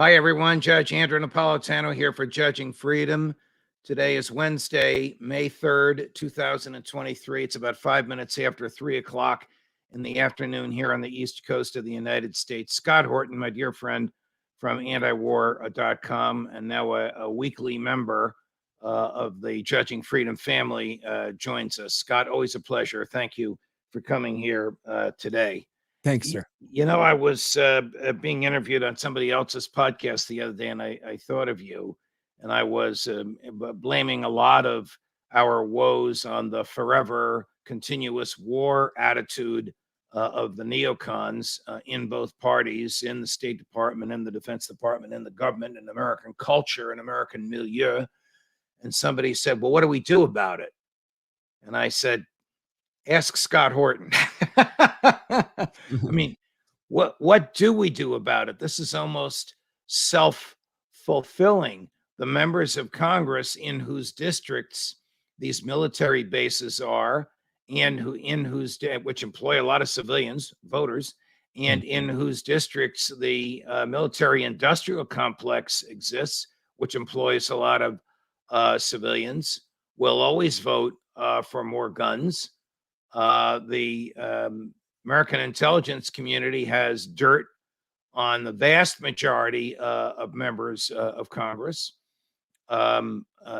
Hi, everyone. Judge Andrew Napolitano here for Judging Freedom. Today is Wednesday, May 3rd, 2023. It's about 5 minutes after 3 o'clock in the afternoon here on the East Coast of the United States. Scott Horton, my dear friend from antiwar.com and now a weekly member of the Judging Freedom family, joins us. Scott, always a pleasure. Thank you for coming here today. Thanks, sir. You know, I was being interviewed on somebody else's podcast the other day, and I thought of you, and I was blaming a lot of our woes on the forever continuous war attitude of the neocons in both parties, in the State Department, in the Defense Department, in the government, in American culture, and American milieu. And somebody said, well, what do we do about it? And I said, ask Scott Horton. I mean, what do we do about it? This is almost self-fulfilling. The members of Congress in whose districts these military bases are, and which employ a lot of civilians, voters, and in whose districts the military-industrial complex exists, which employs a lot of civilians, will always vote for more guns. The American intelligence community has dirt on the vast majority of members of Congress.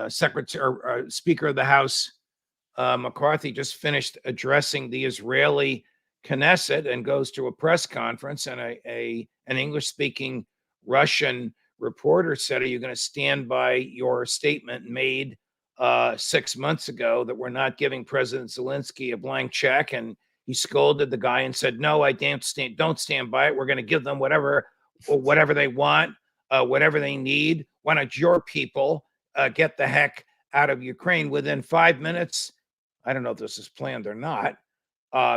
Speaker of the House McCarthy just finished addressing the Israeli Knesset and goes to a press conference, and an English-speaking Russian reporter said, "Are you going to stand by your statement made 6 months ago that we're not giving President Zelensky a blank check?" And he scolded the guy and said, "No, I don't stand by it. We're going to give them whatever they want, whatever they need. Why don't your people get the heck out of Ukraine?" Within 5 minutes, I don't know if this is planned or not,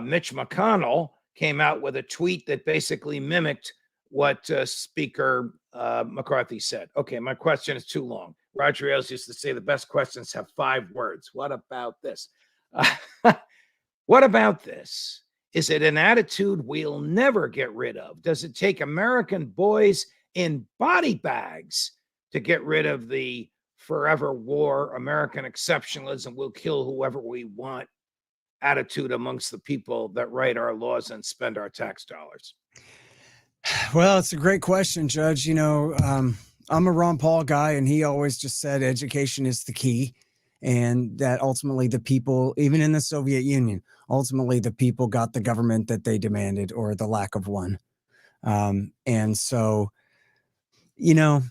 Mitch McConnell came out with a tweet that basically mimicked what Speaker McCarthy said. Okay, my question is too long. Roger Ailes used to say the best questions have 5 words. What about this? What about this? Is it an attitude we'll never get rid of? Does it take American boys in body bags to get rid of the forever war, American exceptionalism, we'll kill whoever we want attitude amongst the people that write our laws and spend our tax dollars? Well, it's a great question, Judge. You know, I'm a Ron Paul guy, and he always just said education is the key, and that ultimately the people, even in the Soviet Union, ultimately the people got the government that they demanded, or the lack of one. And so, you know,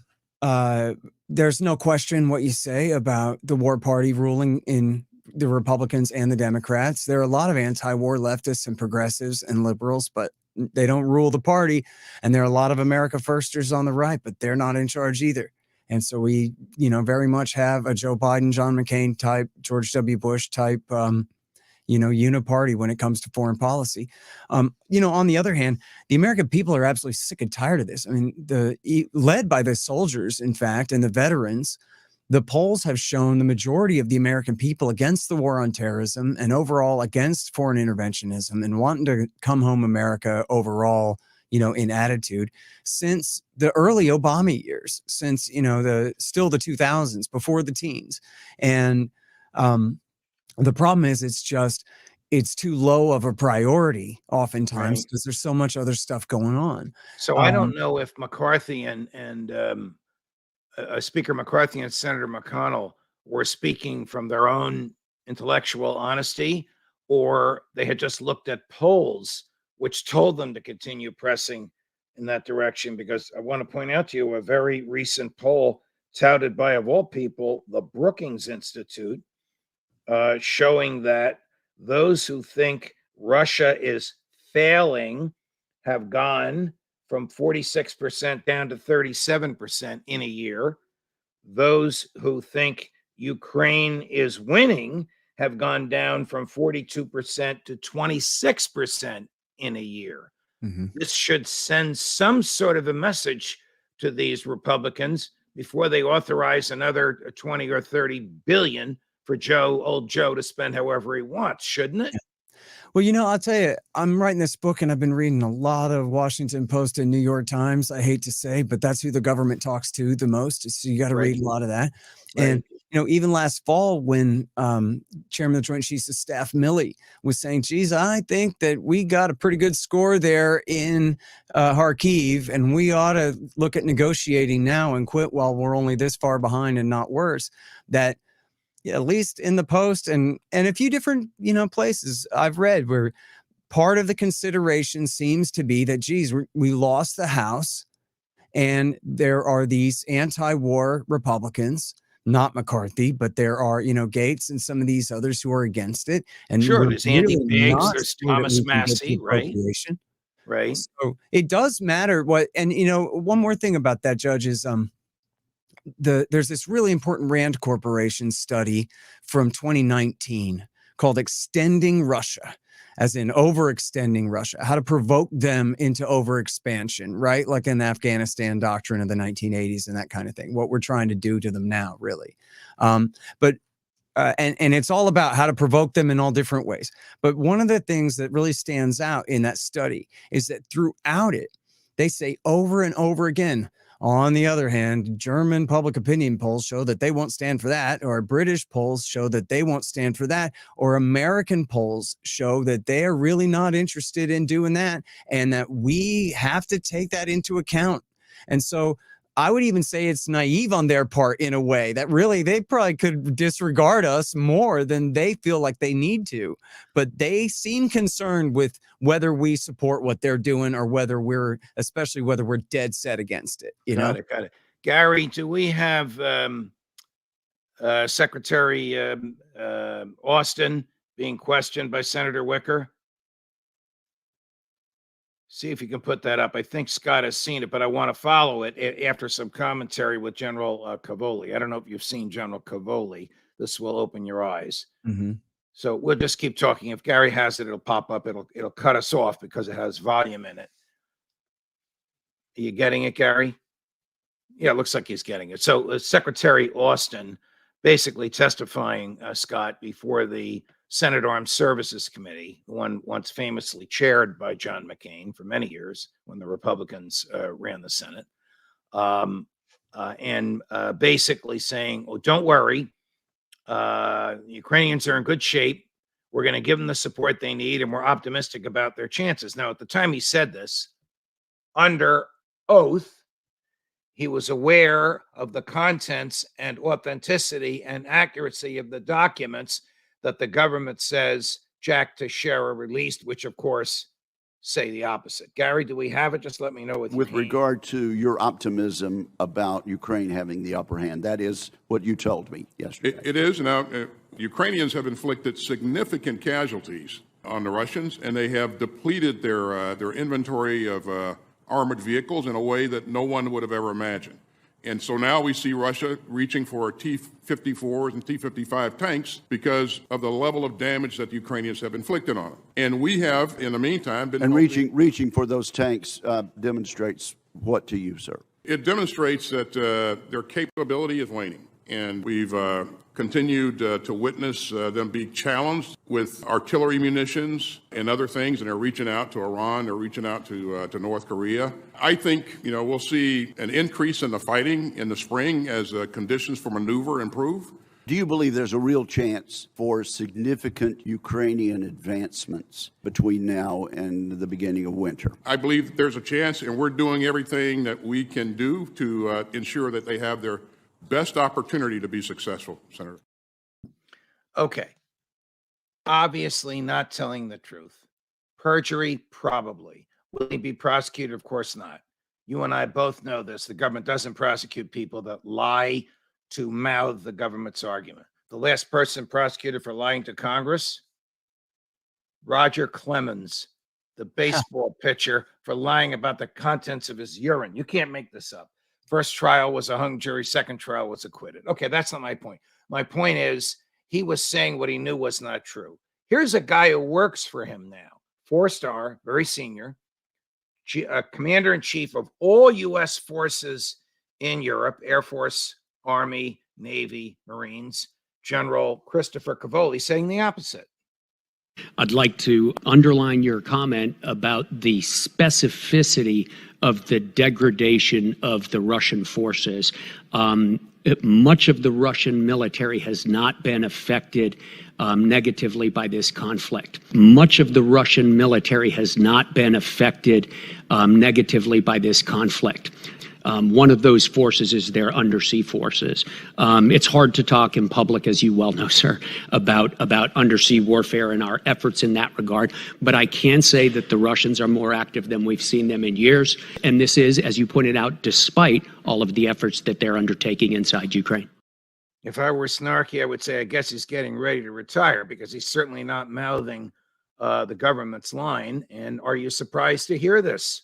there's no question what you say about the war party ruling in the Republicans and the Democrats. There are a lot of anti-war leftists and progressives and liberals, but they don't rule the party. And there are a lot of America firsters on the right, but they're not in charge either. And so we, very much have a Joe Biden, John McCain type, George W. Bush type, uniparty when it comes to foreign policy. On the other hand, the American people are absolutely sick and tired of this. I mean, led by the soldiers, in fact, and the veterans, the polls have shown the majority of the American people against the war on terrorism and overall against foreign interventionism and wanting to come home America overall, in attitude since the early Obama years, since, the 2000s, before the teens. And the problem is it's too low of a priority oftentimes because there's so much other stuff going on. So I don't know if McCarthy and Speaker McCarthy and Senator McConnell were speaking from their own intellectual honesty, or they had just looked at polls which told them to continue pressing in that direction. Because I want to point out to you a very recent poll touted by, of all people, the Brookings Institute, showing that those who think Russia is failing have gone from 46% down to 37% in a year. Those who think Ukraine is winning have gone down from 42% to 26% in a year. Mm-hmm. This should send some sort of a message to these Republicans before they authorize another 20 or 30 billion for old Joe to spend however he wants, shouldn't it? Well, I'll tell you, I'm writing this book and I've been reading a lot of Washington Post and New York Times. I hate to say, but that's who the government talks to the most. So you got to Right. read a lot of that. Right. And, even last fall when Chairman of the Joint Chiefs of Staff Milley was saying, geez, I think that we got a pretty good score there in Kharkiv, and we ought to look at negotiating now and quit while we're only this far behind and not worse. That at least in the Post and a few different, places I've read where part of the consideration seems to be that, geez, we lost the House and there are these anti-war Republicans, not McCarthy, but there are, Gates and some of these others who are against it. And Sure. we're There's Andy really Biggs. not There's sure that Thomas we can get the Massey. Right. appropriation. Right. So it does matter what, and one more thing about that, Judge, is there's this really important Rand Corporation study from 2019 called Extending Russia, as in overextending Russia, how to provoke them into overexpansion, right? Like in the Afghanistan doctrine of the 1980s and that kind of thing, what we're trying to do to them now, really. But it's all about how to provoke them in all different ways. But one of the things that really stands out in that study is that throughout it, they say over and over again, on the other hand, German public opinion polls show that they won't stand for that, or British polls show that they won't stand for that, or American polls show that they are really not interested in doing that, and that we have to take that into account. And so I would even say it's naive on their part in a way that really they probably could disregard us more than they feel like they need to. But they seem concerned with whether we support what they're doing or whether especially whether we're dead set against it. Got it. Gary, do we have Secretary Austin being questioned by Senator Wicker? See if you can put that up. I think Scott has seen it, but I want to follow it after some commentary with General Cavoli. I don't know if you've seen General Cavoli. This will open your eyes. Mm-hmm. So we'll just keep talking. If Gary has it, it'll pop up. It'll cut us off because it has volume in it. Are you getting it, Gary? Yeah, it looks like he's getting it. So Secretary Austin basically testifying, Scott, before the Senate Armed Services Committee, one once famously chaired by John McCain for many years when the Republicans ran the Senate, and basically saying, oh, don't worry, the Ukrainians are in good shape. We're going to give them the support they need, and we're optimistic about their chances. Now, at the time he said this, under oath, he was aware of the contents and authenticity and accuracy of the documents that the government says Jack Teixeira released, which of course say the opposite. Gary, do we have it? Just let me know. With regard to your optimism about Ukraine having the upper hand, that is what you told me yesterday. It is. Now, Ukrainians have inflicted significant casualties on the Russians, and they have depleted their inventory of armored vehicles in a way that no one would have ever imagined. And so now we see Russia reaching for T-54s and T-55 tanks because of the level of damage that the Ukrainians have inflicted on them. And we have, in the meantime, been... And reaching for those tanks demonstrates what to you, sir? It demonstrates that their capability is waning. And we've continued to witness them be challenged with artillery munitions and other things, and they're reaching out to Iran, they're reaching out to North Korea. I think, we'll see an increase in the fighting in the spring as conditions for maneuver improve. Do you believe there's a real chance for significant Ukrainian advancements between now and the beginning of winter? I believe there's a chance, and we're doing everything that we can do to ensure that they have their best opportunity to be successful, Senator. Okay. Obviously not telling the truth. Perjury, probably. Will he be prosecuted? Of course not. You and I both know this. The government doesn't prosecute people that lie to mouth the government's argument. The last person prosecuted for lying to Congress, Roger Clemens, the baseball pitcher, for lying about the contents of his urine. You can't make this up. First trial was a hung jury. Second trial was acquitted. Okay, that's not my point. My point is he was saying what he knew was not true. Here's a guy who works for him now, 4-star, very senior, commander-in-chief of all U.S. forces in Europe, Air Force, Army, Navy, Marines, General Christopher Cavoli, saying the opposite. I'd like to underline your comment about the specificity of the degradation of the Russian forces. Much of the Russian military has not been affected negatively by this conflict. Much of the Russian military has not been affected negatively by this conflict. One of those forces is their undersea forces. It's hard to talk in public, as you well know, sir, about undersea warfare and our efforts in that regard. But I can say that the Russians are more active than we've seen them in years. And this is, as you pointed out, despite all of the efforts that they're undertaking inside Ukraine. If I were snarky, I would say, I guess he's getting ready to retire, because he's certainly not mouthing the government's line. And are you surprised to hear this?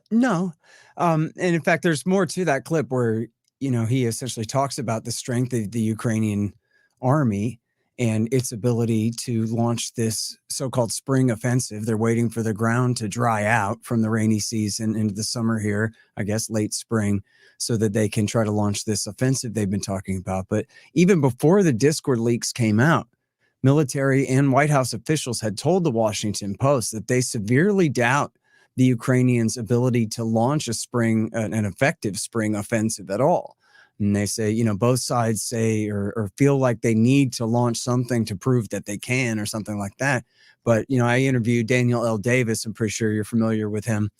No. And in fact, there's more to that clip where, he essentially talks about the strength of the Ukrainian army and its ability to launch this so-called spring offensive. They're waiting for the ground to dry out from the rainy season into the summer here, I guess late spring, so that they can try to launch this offensive they've been talking about. But even before the Discord leaks came out, military and White House officials had told the Washington Post that they severely doubt the Ukrainians' ability to launch an effective spring offensive at all. And they say, both sides say or feel like they need to launch something to prove that they can, or something like that. But, I interviewed Daniel L. Davis. I'm pretty sure you're familiar with him,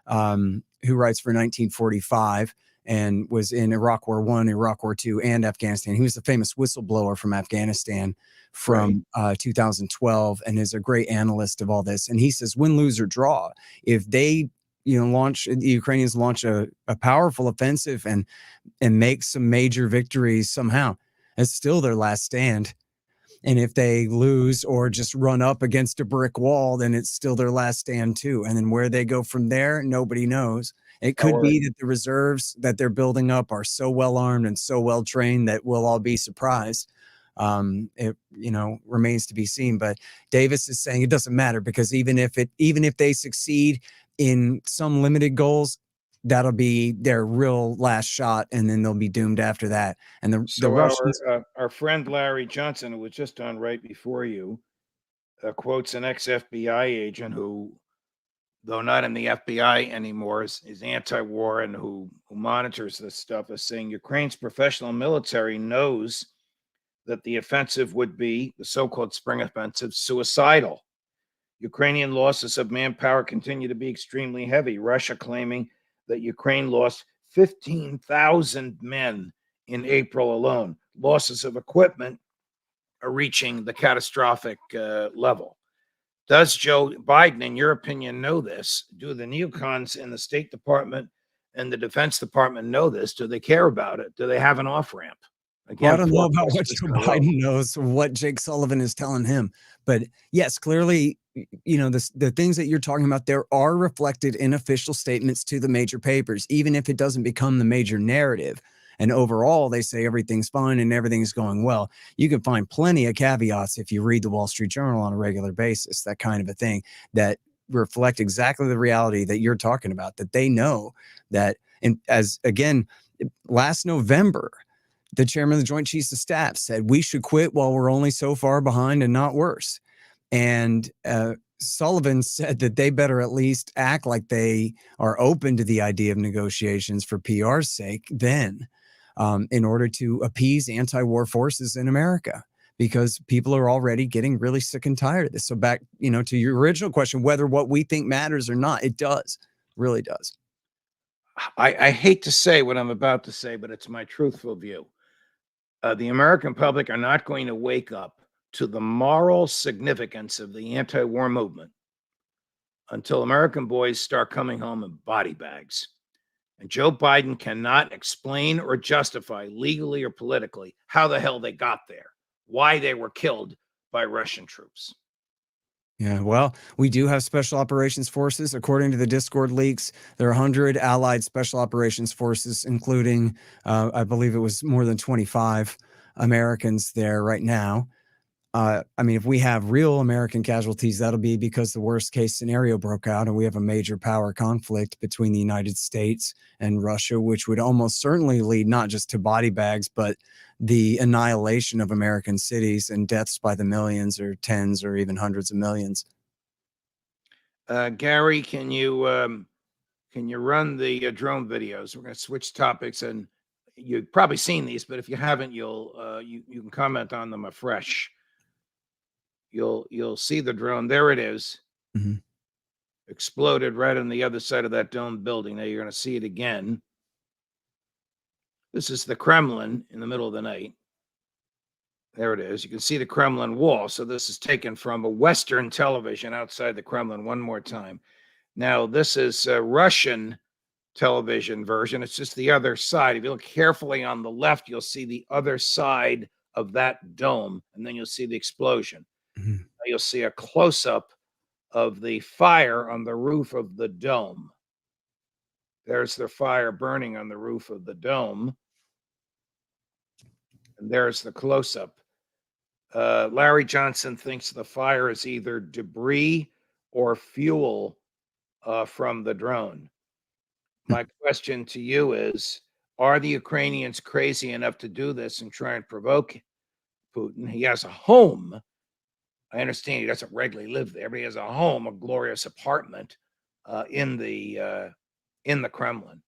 who writes for 1945 and was in Iraq War I, Iraq War II, and Afghanistan. He was the famous whistleblower from Afghanistan from 2012, and is a great analyst of all this. And he says, win, lose, or draw, if they the Ukrainians launch a powerful offensive and make some major victories somehow, it's still their last stand. And if they lose or just run up against a brick wall, then it's still their last stand too. And then where they go from there, nobody knows. It could be that the reserves that they're building up are so well armed and so well trained that we'll all be surprised. It remains to be seen. But Davis is saying it doesn't matter, because even if they succeed in some limited goals, that'll be their real last shot, and then they'll be doomed after that. And the Russians, our friend Larry Johnson, who was just on right before you, quotes an ex-FBI agent who, though not in the FBI anymore, is anti-war and who monitors this stuff, as saying Ukraine's professional military knows that the offensive would be, the so-called spring offensive, suicidal. Ukrainian losses of manpower continue to be extremely heavy. Russia claiming that Ukraine lost 15,000 men in April alone. Losses of equipment are reaching the catastrophic level. Does Joe Biden, in your opinion, know this? Do the neocons in the State Department and the Defense Department know this? Do they care about it? Do they have an off-ramp? Again, I don't know about what Joe Biden knows, what Jake Sullivan is telling him. But yes, clearly, the things that you're talking about there are reflected in official statements to the major papers, even if it doesn't become the major narrative. And overall, they say everything's fine and everything's going well. You can find plenty of caveats if you read the Wall Street Journal on a regular basis, that kind of a thing, that reflect exactly the reality that you're talking about, that they know that. And as again, last November, the chairman of the Joint Chiefs of Staff said we should quit while we're only so far behind and not worse. And Sullivan said that they better at least act like they are open to the idea of negotiations for PR's sake then, in order to appease anti-war forces in America, because people are already getting really sick and tired of this. So back, to your original question, whether what we think matters or not, it does, really does. I hate to say what I'm about to say, but it's my truthful view. The American public are not going to wake up to the moral significance of the anti-war movement until American boys start coming home in body bags. And Joe Biden cannot explain or justify legally or politically how the hell they got there, why they were killed by Russian troops. Yeah, well, we do have special operations forces. According to the Discord leaks, there are 100 allied special operations forces, including, I believe it was more than 25 Americans there right now. I mean, if we have real American casualties, that'll be because the worst case scenario broke out and we have a major power conflict between the United States and Russia, which would almost certainly lead not just to body bags, but the annihilation of American cities and deaths by the millions or tens or even hundreds of millions. Gary, can you run the drone videos? We're going to switch topics, and you've probably seen these, but if you haven't, you can comment on them afresh. You'll see the drone. There it is. Mhm. Exploded right on the other side of that dome building. Now you're going to see it again. This is the Kremlin in the middle of the night. There it is. You can see the Kremlin wall. So this is taken from a Western television outside the Kremlin one more time. Now, this is a Russian television version. It's just the other side. If you look carefully on the left, you'll see the other side of that dome, and then you'll see the explosion. Mhm. You'll see a close-up of the fire on the roof of the dome. There's the fire burning on the roof of the dome. And there's the close-up. Larry Johnson thinks the fire is either debris or fuel from the drone. My question to you is, are the Ukrainians crazy enough to do this and try and provoke Putin? He has a home. I understand he doesn't regularly live there, but he has a home, a glorious apartment in the Kremlin.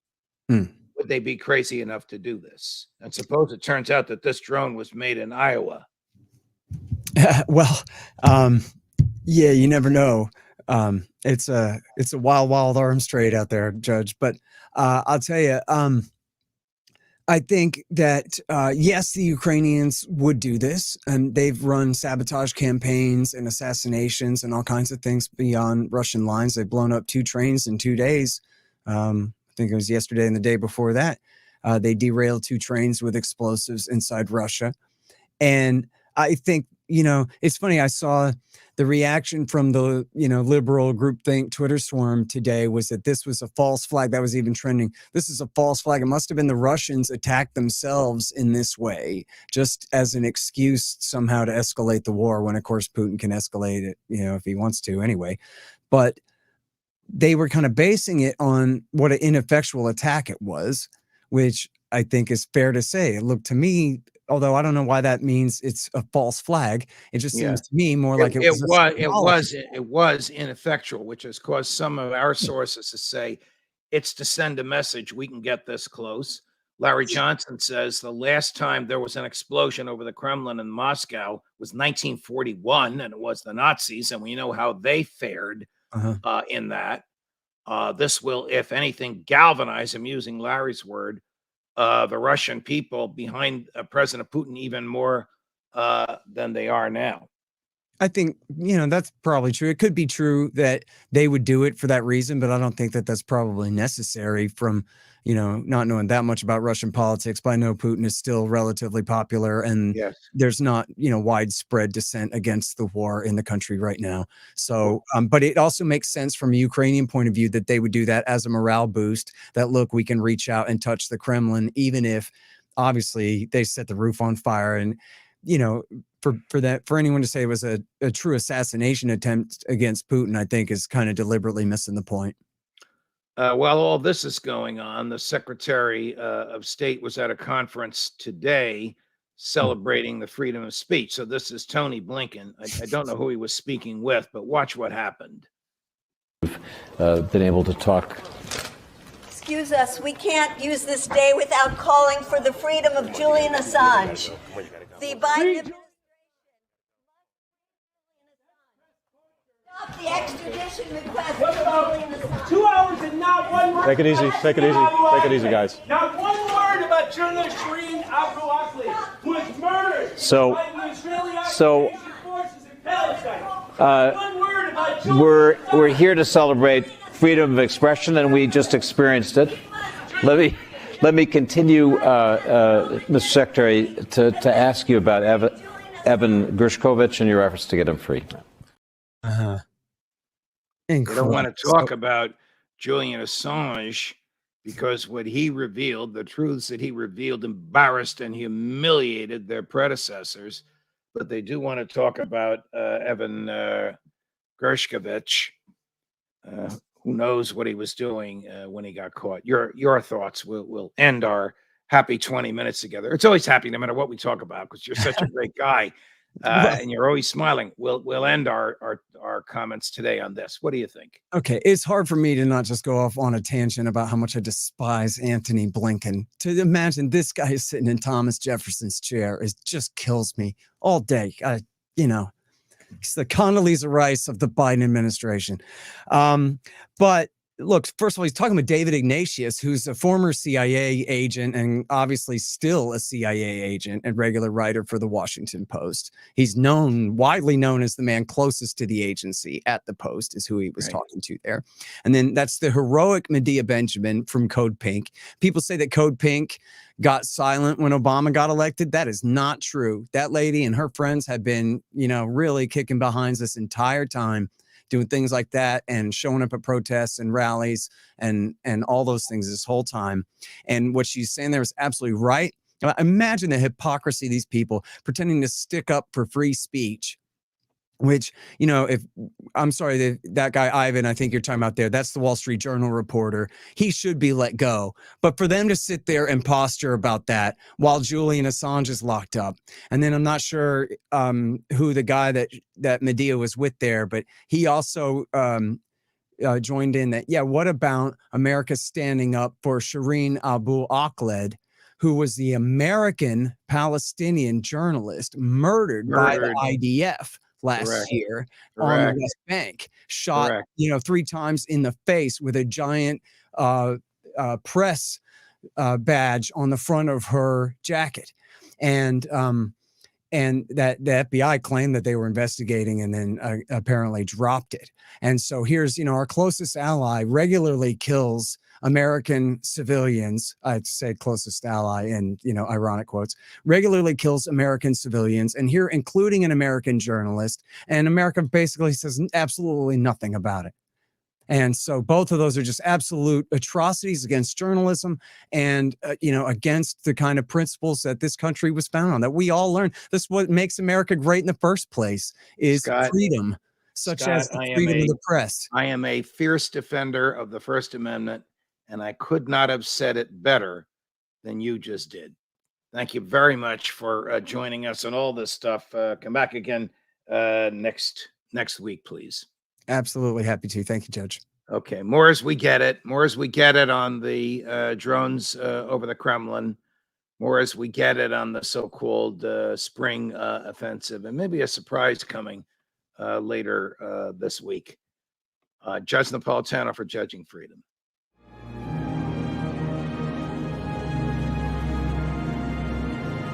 Would they be crazy enough to do this? And suppose it turns out that this drone was made in Iowa. Well, yeah, you never know. It's a wild arms trade out there, Judge. But I'll tell you, I think that yes, the Ukrainians would do this, and they've run sabotage campaigns and assassinations and all kinds of things beyond Russian lines. They've blown up 2 trains in 2 days. I think it was yesterday and the day before that. They derailed 2 trains with explosives inside Russia. And I think, it's funny. I saw the reaction from the, liberal groupthink Twitter swarm today was that this was a false flag. That was even trending. This is a false flag. It must have been the Russians attacked themselves in this way, just as an excuse somehow to escalate the war, when, of course, Putin can escalate it, if he wants to anyway. But they were kind of basing it on what an ineffectual attack it was, which I think is fair to say. It looked to me, although I don't know why that means it's a false flag, it just seems to me more like it was ineffectual, which has caused some of our sources to say it's to send a message, we can get this close. Larry Johnson says the last time there was an explosion over the Kremlin in Moscow was 1941, and it was the Nazis, and we know how they fared in that. This will, if anything, galvanize, I'm using Larry's word, the Russian people behind President Putin even more than they are now. I think, that's probably true. It could be true that they would do it for that reason, but I don't think that that's probably necessary from, not knowing that much about Russian politics. But I know Putin is still relatively popular, and there's not, widespread dissent against the war in the country right now. So, but it also makes sense from a Ukrainian point of view that they would do that as a morale boost, that, look, we can reach out and touch the Kremlin, even if obviously they set the roof on fire. And, for anyone to say it was a true assassination attempt against Putin, I think is kind of deliberately missing the point. While all this is going on, the Secretary of State was at a conference today celebrating the freedom of speech. So this is Tony Blinken. I don't know who he was speaking with, but watch what happened. Been able to talk. Excuse us, we can't use this day without calling for the freedom of Julian Assange. The Biden administration stop the extradition request for Julian Assange. 2 hours and not one word. Take it easy. Take it easy. Take it easy, guys. Not one word about journalist Shireen Abu Akleh, who was murdered by the Israeli occupation forces in Palestine. One word about Julian Assange. We're here to celebrate freedom of expression, and we just experienced it. Let me continue, Mr. Secretary, to ask you about Evan Gershkovich and your efforts to get him free. I don't want to talk about Julian Assange because what he revealed, the truths that he revealed, embarrassed and humiliated their predecessors. but they do want to talk about Evan Gershkovich. Who knows what he was doing when he got caught? Your thoughts. We'll end our happy 20 minutes together. It's always happy no matter what we talk about because you're such a great guy and you're always smiling. We'll end our comments today on this. What do you think? Okay, it's hard for me to not just go off on a tangent about how much I despise Anthony Blinken. To imagine this guy is sitting in Thomas Jefferson's chair just kills me all day. He's the Condoleezza Rice of the Biden administration. But look, first of all, he's talking with David Ignatius, who's a former CIA agent and obviously still a CIA agent and regular writer for the Washington Post. He's widely known as the man closest to the agency at the Post is who he was talking to there. And then that's the heroic Medea Benjamin from Code Pink. People say that Code Pink got silent when Obama got elected. That is not true. That lady and her friends have been, really kicking behind this entire time, doing things like that and showing up at protests and rallies and all those things this whole time. And what she's saying there is absolutely right. Imagine the hypocrisy of these people pretending to stick up for free speech, which, if I'm sorry, that guy, Ivan, I think you're talking about there, that's the Wall Street Journal reporter. He should be let go. But for them to sit there and posture about that while Julian Assange is locked up. And then I'm not sure who the guy that Medea was with there, but he also joined in that. Yeah, what about America standing up for Shireen Abu Akleh, who was the American Palestinian journalist murdered by the IDF last year on the West Bank, shot, 3 times in the face with a giant press badge on the front of her jacket. And that the FBI claimed that they were investigating and then apparently dropped it. And so here's, our closest ally regularly kills American civilians. I'd say closest ally in, ironic quotes, regularly kills American civilians, and here including an American journalist, and America basically says absolutely nothing about it. And so both of those are just absolute atrocities against journalism and, against the kind of principles that this country was founded on, that we all learned. This is what makes America great in the first place, is freedom, such as the freedom of the press. I am a fierce defender of the First Amendment, and I could not have said it better than you just did. Thank you very much for joining us on all this stuff. Come back again next week, please. Absolutely happy to. Thank you, Judge. Okay. More as we get it. More as we get it on the drones over the Kremlin. More as we get it on the so-called spring offensive. And maybe a surprise coming later this week. Judge Napolitano for Judging Freedom.